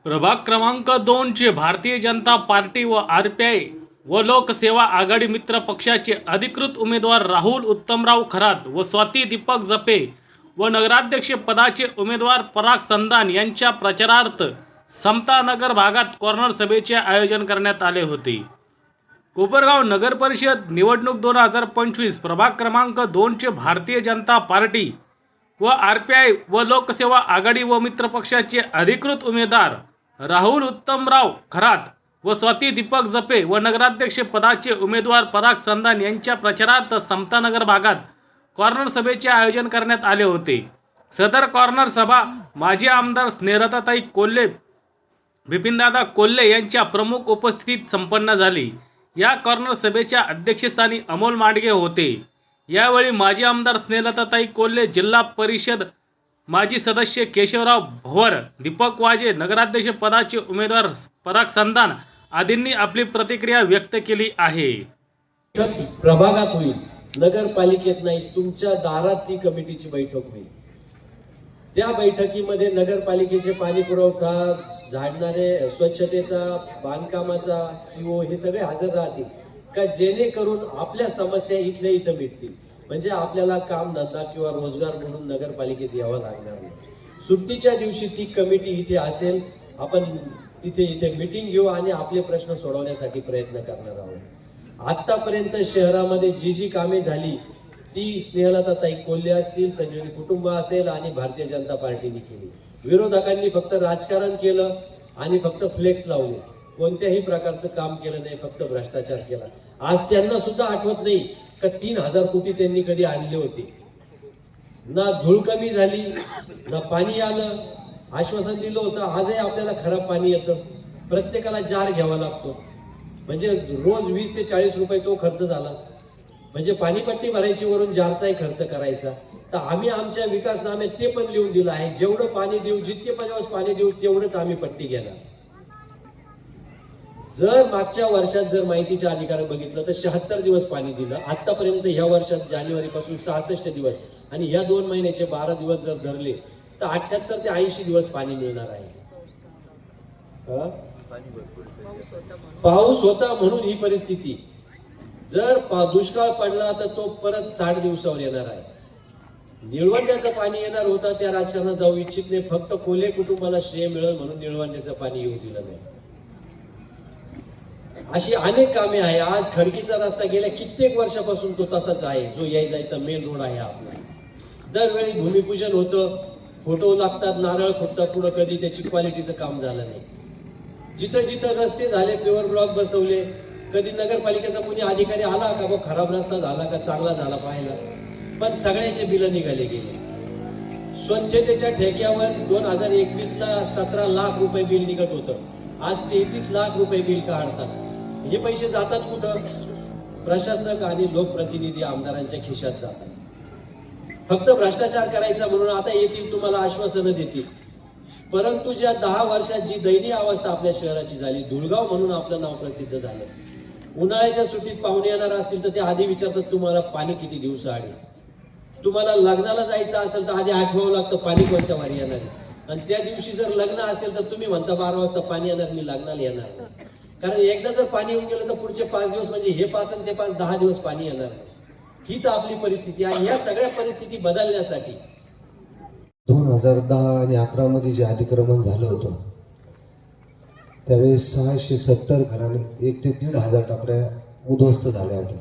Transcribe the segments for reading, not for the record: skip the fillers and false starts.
प्रभाग क्रमांक 2 चे भारतीय जनता पार्टी व आरपीआय व लोकसेवा आघाडी मित्र पक्षाचे अधिकृत उमेदवार राहुल उत्तमराव खरात व स्वाती दीपक जपे व नगराध्यक्ष पदाचे उमेदवार पराग संधान यांच्या प्रचारार्थ समतानगर भागात कॉर्नर सभेचे आयोजन करण्यात आले होते। कोपरगाव नगर परिषद निवडणूक 2025 प्रभाग क्रमांक 2 चे भारतीय जनता पार्टी व आरपीआय व लोकसेवा आघाडी व मित्र पक्षाचे अधिकृत उमेदवार राहुल उत्तमराव खरात व स्वाती दीपक जपे व नगराध्यक्ष पदाचे उमेदवार पराग संधान यांच्या प्रचारार्थ समतानगर भागात कॉर्नर सभेचे आयोजन करण्यात आले होते। सदर कॉर्नर सभा माजी आमदार स्नेहलताताई कोल्हे, बिपिनदादा कोल्हे यांच्या प्रमुख उपस्थितीत संपन्न झाली। या कॉर्नर सभेच्या अध्यक्षस्थानी अमोल माडगे होते। यावेळी माजी आमदार स्नेहलताताई कोल्हे, जिल्हा परिषद माजी सदस्य केशवराव भवर, दीपक वाजे, नगराध्यक्ष पदाचे उमेदवार पराग संधान आदींनी आपली प्रतिक्रिया व्यक्त केली आहे। प्रभागात होईल, नगरपालिकेत नाही, तुमच्या दारात ती कमिटीची बैठक होईल। त्या बैठकीमध्ये नगरपालिकेचे पाणी पुरवठा, झाडणारे, स्वच्छतेचा, बांधकामाचा, सीओ हे सगळे हजर राहतील का, जेणेकरून आपल्या समस्या इथल्या इथं मिटतील। म्हणजे आपल्याला काम धंदा किंवा रोजगार म्हणून नगरपालिकेत यावं लागणार नाही। सुट्टीच्या दिवशी ती कमिटी इथे असेल, आपण इथे मीटिंग घेऊ आणि आपले प्रश्न सोडवण्यासाठी प्रयत्न करणार आहोत। आतापर्यंत शहरामध्ये जी कामे झाली ती स्नेहलताताई कोल्हे असतील, संजीवनी कुटुंब असेल आणि भारतीय जनता पार्टीने केली। विरोधकांनी फक्त राजकारण केलं आणि फक्त फ्लेक्स लावले, कोणत्याही प्रकारचं काम केलं नाही, फक्त भ्रष्टाचार केला। आज त्यांना सुद्धा आठवत नाही का 3000 कोटी त्यांनी कधी आणले होते। ना धूळ कमी झाली, ना पाणी आलं। आश्वासन दिलं होतं, आजही आपल्याला खराब पाणी येतं, प्रत्येकाला जार घ्यावा लागतो। म्हणजे रोज 20 ते 40 रुपये तो खर्च झाला। म्हणजे पाणीपट्टी भरायची, वरून जारचाही खर्च करायचा। तर आम्ही आमच्या विकासनाम्यात ते पण लिहून दिलं आहे, जेवढं पाणी देऊ, जितके पाणी देऊ तेवढंच आम्ही पट्टी घेणार। जर मागच्या वर्षात जर माहितीच्या अधिकारात बघितलं तर 76 दिवस पाणी दिलं आतापर्यंत। ह्या वर्षात जानेवारी पासून 66 दिवस आणि ह्या 2 महिन्याचे 12 दिवस जर धरले तर 78 ते 80 दिवस पाणी मिळणार आहे। पाऊस होता म्हणून ही परिस्थिती। जर दुष्काळ पडला तर तो परत 60 दिवसावर येणार आहे। निळवंड्याचं पाणी येणार होतं, त्या राजकारणात जाऊ इच्छित नाही, फक्त कोल्हे कुटुंबाला श्रेय मिळेल म्हणून निळवंड्याचं पाणी येऊ दिलं नाही। अशी अनेक कामे आहे। आज खडकीचा रस्ता गेल्या कित्येक वर्षापासून तो तसाच आहे, जो याय जायचा मेन रोड आहे आपला। दरवेळी भूमिपूजन होतं, फोटो लागतात, नारळ फुटतात, पुढे कधी त्याची क्वालिटीचं काम झालं नाही। जिथं जिथं रस्ते झाले, पेवर ब्लॉक बसवले, कधी नगरपालिकेचा कोणी अधिकारी आला का बघ खराब रस्ता झाला का चांगला झाला पाहायला, पण सगळ्याचे बिल निघाले गेले। स्वच्छतेच्या ठेक्यावर 2021 ला 17 लाख रुपये बिल निघत होतं, आज 33 लाख रुपये बिल काढतात। हे पैसे जातात कुठं? प्रशासक आणि लोकप्रतिनिधी आमदारांच्या खिशात जातात। फक्त भ्रष्टाचार करायचा म्हणून आता येतील, तुम्हाला आश्वासनं देतील, परंतु ज्या 10 वर्षात जी दयनीय अवस्था आपल्या शहराची झाली, धुळगाव म्हणून आपलं नाव प्रसिद्ध झालं। उन्हाळ्याच्या सुट्टीत पाहुणे येणार असतील तर ते आधी विचारतात तुम्हाला पाणी किती दिवसाआड। तुम्हाला लग्नाला जायचं असेल तर आधी आठवावं लागतं पाणी कोणत्या वारी येणार आहे, आणि त्या दिवशी जर लग्न असेल तर तुम्ही म्हणता 12 वाजता पाणी येणार, मी लग्नाला येणार नाही। कारण एकदा जर पाणी येऊन गेलं तर पुढचे 5 दिवस म्हणजे हे 5 आणि ते 5 10 दिवस पाणी येणार नाही। ही तर आपली परिस्थिती आहे। या सगळ्या परिस्थिती बदलण्यासाठी 2010 आणि 11 मध्ये जे अतिक्रमण झालं होतं त्यावेळेस 670 घराने 1 ते 1,500 टापऱ्या उद्ध्वस्त झाल्या होत्या।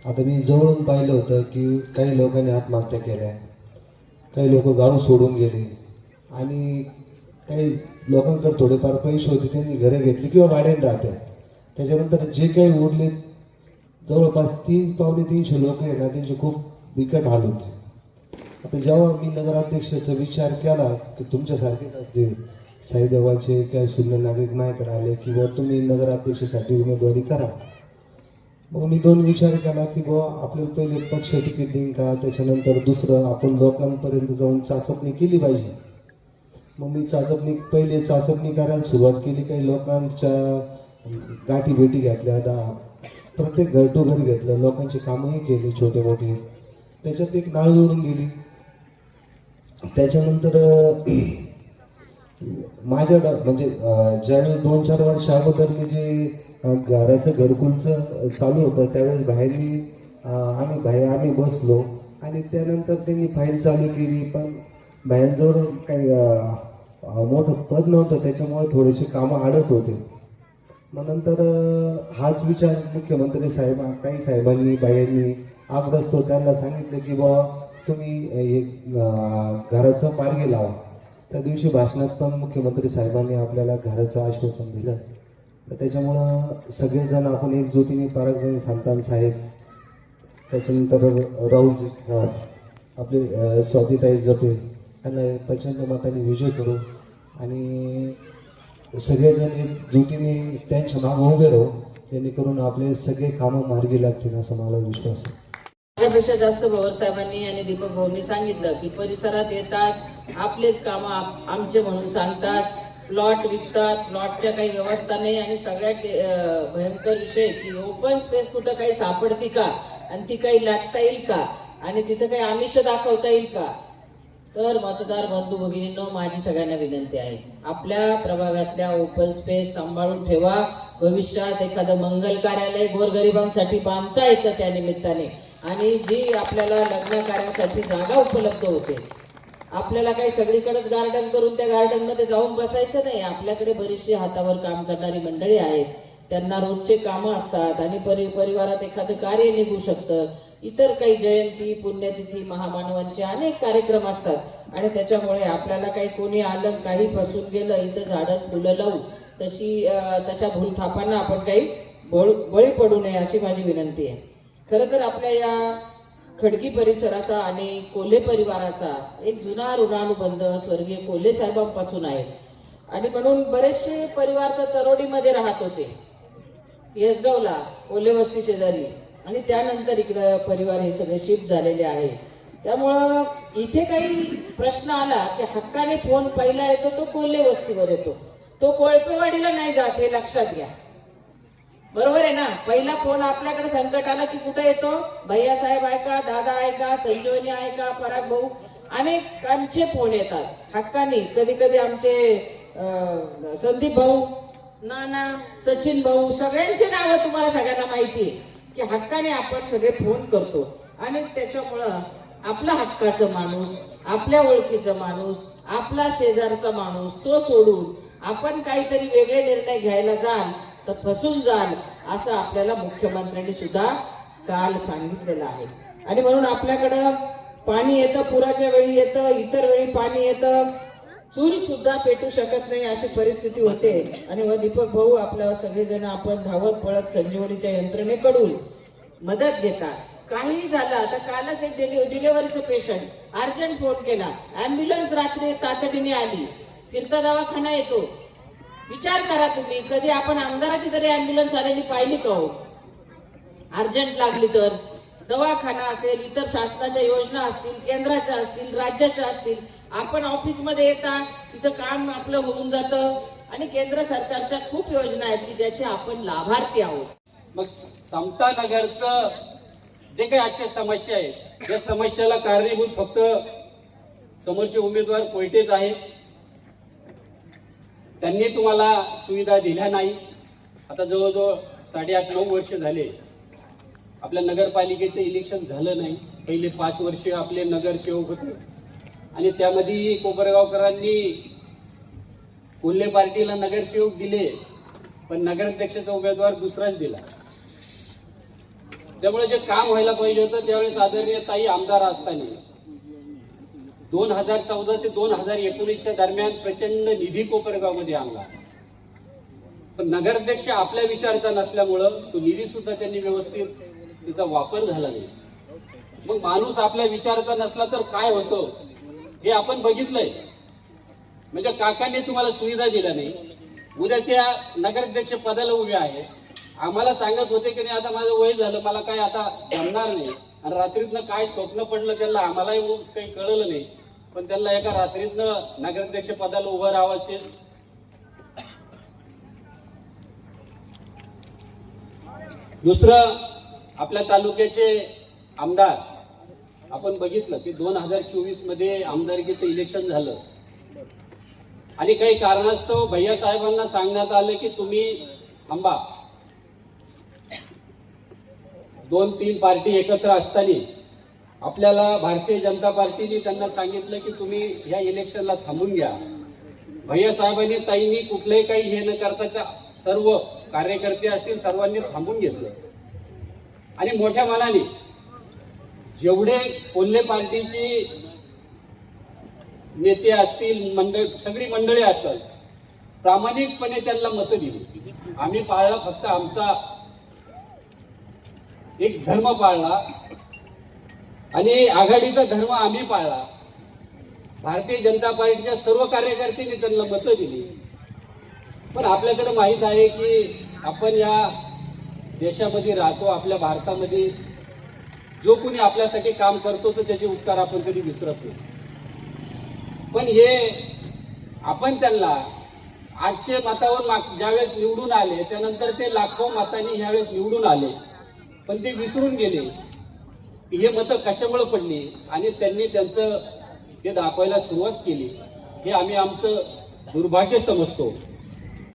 आता मी जवळून पाहिलं होतं की काही लोकांनी आत्महत्या केल्या, काही लोक गाव सोडून गेले आणि काही लोकांकडे थोडेफार पैसे होते त्यांनी घरे घेतली किंवा भाड्याने राहते। त्याच्यानंतर जे काही उरले जवळपास 300-350 लोक आहे ना, त्यांचे खूप बिकट हाल होते। आता जेव्हा मी नगराध्यक्षाचा विचार केला की तुमच्यासारखे साईदेवाचे काय शून्य नागरिक माझ्याकडे आले की बुवा तुम्ही नगराध्यक्षासाठी उमेदवारी करा, मग मी 2 विचार केला की बुवा आपल्याला पहिले पक्ष तिकीट देईन का, त्याच्यानंतर दुसरं आपण लोकांपर्यंत जाऊन चाचपणी केली पाहिजे। मग मी पहिले चाचपणी करायला सुरुवात केली, काही लोकांच्या गाठी भेटी घेतल्या, प्रत्येक घर टू घर घेतलं, लोकांची कामही केली छोटे मोठे, त्याच्यात एक नाळ जोडून गेली। त्याच्यानंतर म्हणजे ज्यावेळेस 2-4 वर्ष अगोदर मी जे घराचं घरकुलचं चालू होतं त्यावेळेस आम्ही बसलो आणि त्यानंतर त्यांनी फाईल चालू केली, पण बाहेरजवळ काही मोठं पद नव्हतं, त्याच्यामुळे थोडेसे कामं अडत होते. मग नंतर हाच विचार मुख्यमंत्री काही साहेबांनी बायांनी आपरस्तो त्यांना सांगितलं की बाबा तुम्ही घराचं मार्गी लावा. त्या दिवशी भाषणात पण मुख्यमंत्री साहेबांनी आपल्याला घराचं आश्वासन दिलं. तर त्याच्यामुळं सगळेजण आपण एकजुटीने परागजण संतान साहेब, त्याच्यानंतर राहुल आपले स्वातीताई जपे यांना प्रचंड मताने विजय करू आणि सगळेजण एकजुटीने त्यांच्या मागे उभे राहू, जेणेकरून आपले सगळे कामं मार्गी लागतील असा मला विश्वास आहे. त्यापेक्षा जास्त पवार साहेबांनी आणि दीपक भाऊंनी सांगितलं की परिसरात येतात, आपलेच कामं आमचे म्हणून सांगतात, प्लॉट विकतात, प्लॉटच्या काही व्यवस्था नाही आणि सगळ्यात भयंकर विषय की ओपन स्पेस कुठं काही सापडती का आणि ती काही लाटता येईल का आणि तिथं काही आमिष दाखवता येईल का. तर मतदार बंधू भगिनींनो, माझी सगळ्यांना विनंती आहे, आपल्या प्रभागातल्या ओपन स्पेस सांभाळून ठेवा. भविष्यात एखादं मंगल कार्यालय गोरगरिबांसाठी बांधता येतं त्या निमित्ताने आणि जी आपल्याला लग्न कार्यासाठी जागा उपलब्ध होते. आपल्याला काही सगळीकडेच गार्डन करून त्या गार्डन मध्ये जाऊन बसायचं नाही. आपल्याकडे बरीचशी हातावर काम करणारी मंडळी आहेत, त्यांना रोजचे कामं असतात आणि परिवारात एखादं कार्य निघू शकतं. इतर काही जयंती, पुण्यतिथी, महामानवांचे अनेक कार्यक्रम असतात आणि त्याच्यामुळे आपल्याला काही कोणी आलं, काही फसून गेलं, इथं झाडं फुलं लावू तशा भूलथापांना आपण काही बळी पडू नये अशी माझी विनंती आहे. खरं तर आपल्या या खडकी परिसराचा आणि कोल्हे परिवाराचा एक जुना ऋणानुबंध स्वर्गीय कोल्हे साहेबांपासून आहे आणि म्हणून बरेचसे परिवार तर तरोडीमध्ये राहत होते, येसगावला कोल्हे वस्ती शेजारी, आणि त्यानंतर इकडं परिवार हे सगळे शिफ्ट झालेले आहे. त्यामुळं इथे काही प्रश्न आला की हक्काने फोन पहिला येतो तो कोल्हे वस्तीवर येतो, तो कोळपेवाडीला नाही जात, हे लक्षात घ्या. बरोबर आहे ना. पहिला फोन आपल्याकडे संकट आलं की कुठे येतो, भैया साहेब आहे का, दादा आहे का, संजीवनी आहे का, पराग भाऊ, अनेकांचे फोन येतात हक्कानी. कधी कधी आमचे संदीप भाऊ, नाना, सचिन भाऊ, सगळ्यांचे नावं तुम्हाला सगळ्यांना माहिती आहे की हक्काने आपण सगळे फोन करतो आणि त्याच्यामुळं आपला हक्काचा माणूस, आपल्या ओळखीचा माणूस, आपला शेजारचा माणूस तो सोडून आपण काहीतरी वेगळे निर्णय घ्यायला जाल तर फसून जाल, असं आपल्याला मुख्यमंत्र्यांनी सुद्धा काल सांगितलेलं आहे. आणि म्हणून आपल्याकडं पाणी येतं, पुराच्या वेळी येतं, इतर वेळी पाणी येतं, चूल सुद्धा पेटू शकत नाही अशी परिस्थिती होते. आणि व दीपक भाऊ आपल्या सगळेजण आपण धावत पळत संजीवनीच्या यंत्रणेकडून मदत घेतात. काही झालं, आता कालच एक डिलिव्हरीचं पेशंट अर्जंट फोन केला, ऍम्ब्युलन्स रात्री तातडीने आली, फिरता दवाखाना येतो. विचार करा तुम्ही, कधी आपण आमदाराची जरी ऍम्ब्युलन्स आलेली पाहिली का हो? अर्जंट लागली तर दवाखाना असेल, इतर शासनाच्या योजना असतील, केंद्राच्या असतील, राज्याच्या असतील, आपण ऑफिसमध्ये येता, तिथं काम आपलं होऊन जातं आणि केंद्र सरकारच्या खूप योजना आहेत की ज्याचे आपण लाभार्थी आहोत. मग समता नगरचं जे काही आजच्या समस्या आहेत, या समस्याला कारणीभूत फक्त समोरचे उमेदवार कोयतेच आहेत. त्यांनी तुम्हाला सुविधा दिल्या नाही. आता जवळजवळ 8.5-9 वर्ष झाले आपल्या नगरपालिकेचं इलेक्शन झालं नाही. पहिले 5 वर्ष आपले नगरसेवक होते आणि त्यामध्ये कोपरगावकरांनी कोल्हे पार्टीला नगरसेवक दिले, पण नगराध्यक्षाचा उमेदवार दुसराच दिला. त्यामुळे जे काम व्हायला पाहिजे होतं त्यावेळेस आदरणीय ताई आमदार असताना 2014 ते 2019च्या दरम्यान प्रचंड निधी कोपरगावमध्ये आणला, पण नगराध्यक्ष आपल्या विचारचा नसल्यामुळं तो निधी सुद्धा त्यांनी व्यवस्थित त्याचा वापर झाला नाही. मग माणूस आपल्या विचारचा नसला तर काय होतं हे आपण बघितलंय. म्हणजे काकांनी तुम्हाला सुविधा दिल्या नाही, उद्या त्या नगराध्यक्ष पदाला उभे आहे, आम्हाला सांगत होते की नाही आता माझं वय झालं, मला काय आता जमणार नाही, आणि रात्रीतनं काय स्वप्न पडलं त्यांना आम्हालाही काही कळलं नाही, पण त्यांना एका रात्रीतनं नगराध्यक्ष पदाला उभं राहायचे. दुसरं, आपल्या तालुक्याचे आमदार आपण बघितलं की 2024 मध्ये आमदारकीचं इलेक्शन झालं. आणि काही कारणास्तव भैया साहेबांना सांगण्यात आलं की तुम्ही थांबा. 2-3 पार्टी एकत्र असताना आपल्याला भारतीय जनता पार्टीने त्यांना सांगितलं की तुम्ही या इलेक्शनला थांबून घ्या. भैया साहेबांनी ताईंनी कुठलंही काही हे न करता त्या सर्व कार्यकर्ते असतील सर्वांनी थांबून घेतलं आणि मोठ्या मनाने जेवढे कोल्हे पार्टीची नेते असतील सगळी मंडळी असतात प्रामाणिकपणे त्यांना मतं दिली. आम्ही पाळला फक्त आमचा एक धर्म पाळला आणि आघाडीचा धर्म आम्ही पाळला. भारतीय जनता पार्टीच्या सर्व कार्यकर्त्यांनी त्यांना मतं दिली. पण आपल्याकडे माहित आहे की आपण या देशामध्ये राहतो, आपल्या भारतामध्ये जो कोणी आपल्यासाठी काम करतो तर त्याचे उपकार आपण कधी विसरत नाही. पण हे आपण त्यांना 800 मतावर ज्यावेळेस निवडून आले त्यानंतर ते लाखो मतांनी ह्यावेळेस निवडून आले, पण ते विसरून गेले की हे मतं कशामुळे पडली आणि त्यांनी त्यांचं हे दाखवायला सुरुवात केली. हे आम्ही आमचं दुर्भाग्य समजतो.